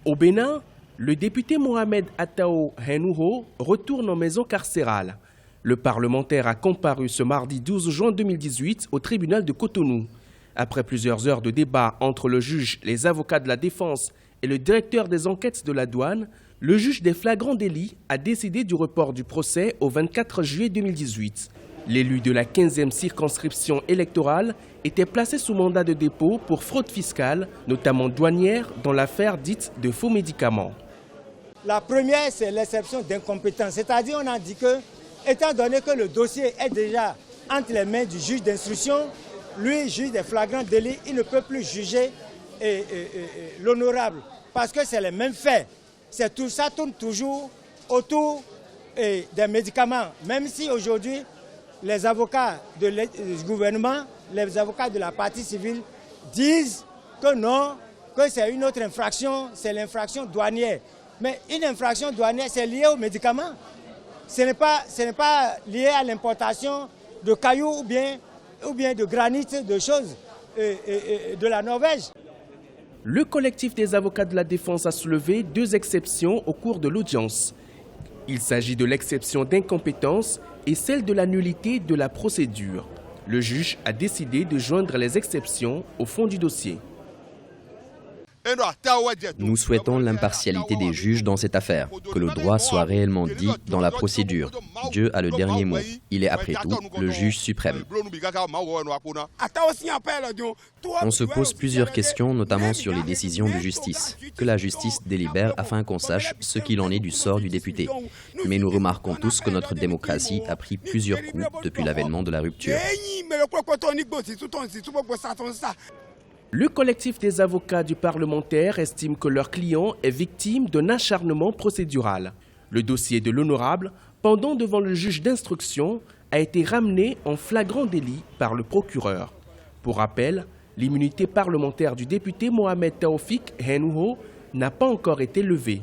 Au Bénin, le député Mohamed Attao Henouho retourne en maison carcérale. Le parlementaire a comparu ce mardi 12 juin 2018 au tribunal de Cotonou. Après plusieurs heures de débat entre le juge, les avocats de la défense et le directeur des enquêtes de la douane, le juge des flagrants délits a décidé du report du procès au 24 juillet 2018. L'élu de la 15e circonscription électorale était placé sous mandat de dépôt pour fraude fiscale, notamment douanière, dans l'affaire dite de faux médicaments. La première, c'est l'exception d'incompétence. C'est-à-dire, on a dit que, étant donné que le dossier est déjà entre les mains du juge d'instruction, lui, juge des flagrants délits, il ne peut plus juger l'honorable parce que c'est les mêmes faits. Tout ça tourne toujours autour des médicaments, même si aujourd'hui, les avocats du gouvernement, les avocats de la partie civile disent que non, que c'est une autre infraction, c'est l'infraction douanière. Mais une infraction douanière, c'est lié aux médicaments. Ce n'est pas lié à l'importation de cailloux ou bien de granit, de choses de la Norvège. Le collectif des avocats de la défense a soulevé 2 exceptions au cours de l'audience. Il s'agit de l'exception d'incompétence et celle de la nullité de la procédure. Le juge a décidé de joindre les exceptions au fond du dossier. Nous souhaitons l'impartialité des juges dans cette affaire, que le droit soit réellement dit dans la procédure. Dieu a le dernier mot. Il est après tout le juge suprême. On se pose plusieurs questions, notamment sur les décisions de justice. Que la justice délibère afin qu'on sache ce qu'il en est du sort du député. Mais nous remarquons tous que notre démocratie a pris plusieurs coups depuis l'avènement de la rupture. Le collectif des avocats du parlementaire estime que leur client est victime d'un acharnement procédural. Le dossier de l'honorable, pendant devant le juge d'instruction, a été ramené en flagrant délit par le procureur. Pour rappel, l'immunité parlementaire du député Mohamed Taoufik Henouho n'a pas encore été levée.